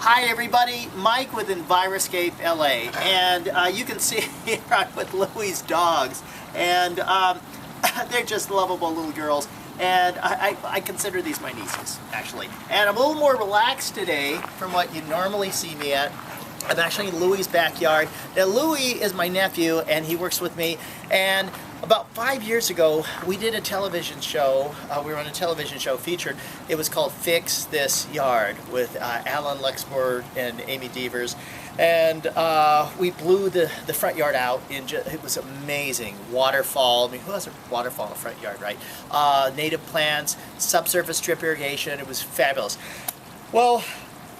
Hi everybody, Mike with Enviroscape LA, and you can see here I'm with Louie's dogs, and they're just lovable little girls, and I consider these my nieces, actually. And I'm a little more relaxed today from what you normally see me at. I'm actually in Louie's backyard. Now Louie is my nephew, and he works with me, and about 5 years ago, we did a television show. We were on a television show featured. It was called Fix This Yard with Alan Luxford and Amy Devers. And we blew the front yard out. It was amazing. Waterfall. I mean, who has a waterfall in the front yard, right? Native plants, subsurface drip irrigation. It was fabulous. Well,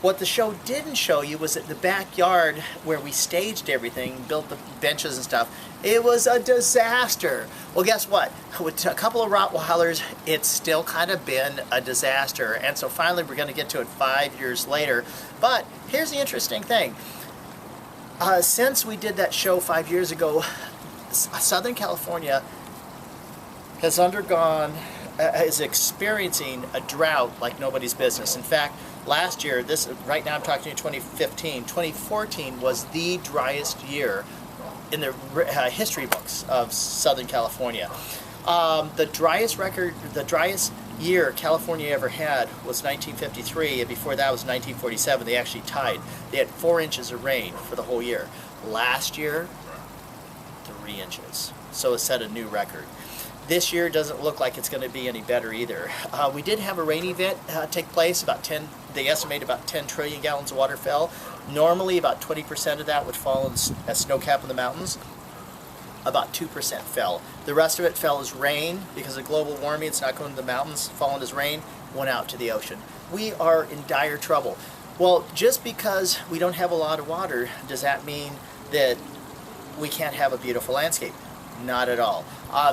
what the show didn't show you was that the backyard where we staged everything, built the benches and stuff, it was a disaster. Well, guess what? With a couple of Rottweilers, it's still kind of been a disaster. And so finally we're going to get to it 5 years later. But here's the interesting thing. Since we did that show 5 years ago, Southern California has is experiencing a drought like nobody's business. In fact, last year, right now I'm talking to you 2015, 2014 was the driest year in the history books of Southern California. The driest year California ever had was 1953, and before that was 1947. They actually tied. They had 4 inches of rain for the whole year. Last year, 3 inches. So it set a new record. This year doesn't look like it's going to be any better either. We did have a rain event take place. They estimate about 10 trillion gallons of water fell. Normally about 20% of that would fall as snow cap in the mountains. About 2% fell. The rest of it fell as rain because of global warming. It's not going to the mountains, falling as rain, went out to the ocean. We are in dire trouble. Well, just because we don't have a lot of water, does that mean that we can't have a beautiful landscape? Not at all.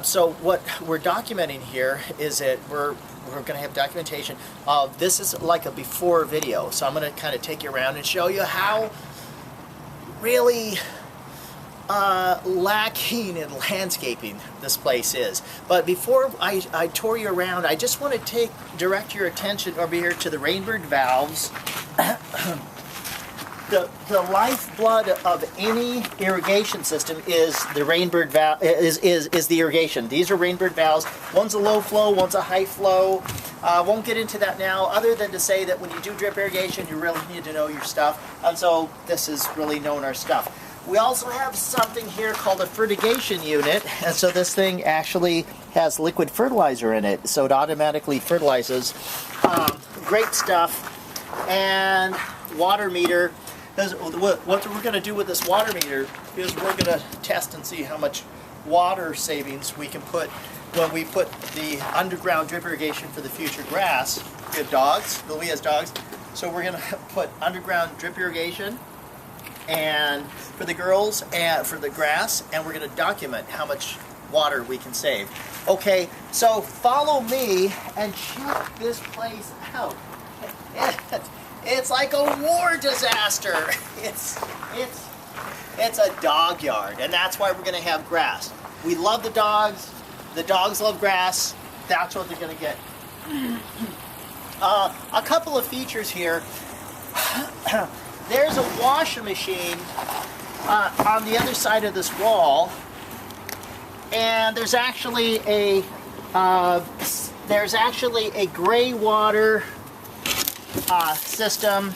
So what we're documenting here is that we're going to have documentation of this is like a before video. So I'm going to kind of take you around and show you how really lacking in landscaping this place is. But before I tour you around, I just want to direct your attention over here to the rainbird valves. The lifeblood of any irrigation system is the rainbird valve. Is the irrigation. These are rainbird valves. One's a low flow, one's a high flow. Won't get into that now, other than to say that when you do drip irrigation, you really need to know your stuff. And so this is really knowing our stuff. We also have something here called a fertigation unit, and so this thing actually has liquid fertilizer in it, so it automatically fertilizes. Great stuff. And water meter. What we're going to do with this water meter is we're going to test and see how much water savings we can put when we put the underground drip irrigation for the future grass. We have dogs. Louie has dogs. So we're going to put underground drip irrigation and for the girls and for the grass, and we're going to document how much water we can save. Okay, so follow me and check this place out. It's like a war disaster. It's a dog yard, and that's why we're going to have grass. We love the dogs love grass. That's what they're going to get. A couple of features here. There's a washing machine on the other side of this wall, and there's actually a gray water system.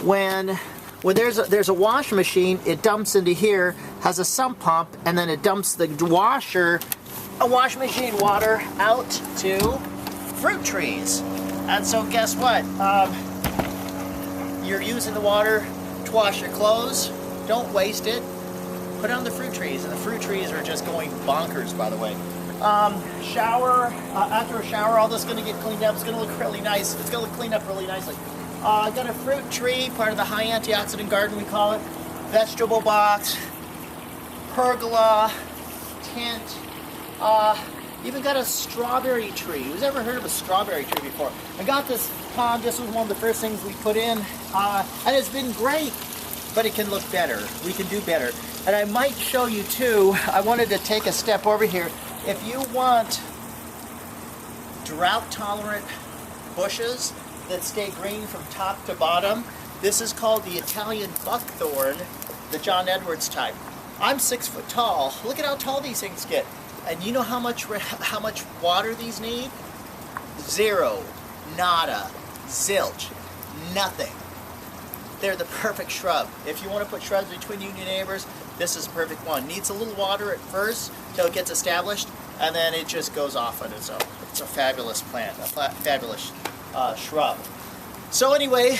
When there's a washing machine, it dumps into here, has a sump pump, and then it dumps the washing machine water out to fruit trees. And so guess what? You're using the water to wash your clothes. Don't waste it. Put it on the fruit trees, and the fruit trees are just going bonkers, by the way. Shower, after a shower, all this is going to get cleaned up. It's going to look really nice. It's going to clean up really nicely. I got a fruit tree, part of the high antioxidant garden we call it. Vegetable box, pergola, tent. Even got a strawberry tree. Who's ever heard of a strawberry tree before? I got this pond. This was one of the first things we put in, and it's been great. But it can look better. We can do better. And I might show you too. I wanted to take a step over here. If you want drought-tolerant bushes that stay green from top to bottom, This is called the Italian buckthorn, the John Edwards type. I'm 6 foot tall. Look at how tall these things get. And you know how much water these need? Zero, nada, zilch, nothing. They're the perfect shrub. If you want to put shrubs between you and your neighbors, this is a perfect one. Needs a little water at first till it gets established, and then it just goes off on its own. It's a fabulous plant, a fabulous shrub. So anyway,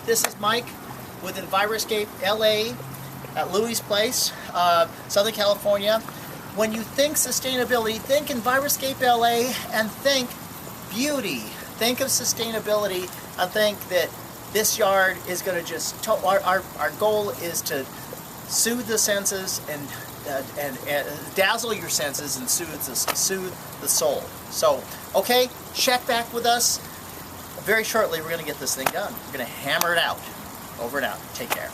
this is Mike with Enviroscape LA at Louie's Place, Southern California. When you think sustainability, think Enviroscape LA and think beauty. Think of sustainability and think that this yard is going to just, our goal is to soothe the senses and dazzle your senses and soothe the soul. So, okay, check back with us. Very shortly we're going to get this thing done. We're going to hammer it out. Over and out. Take care.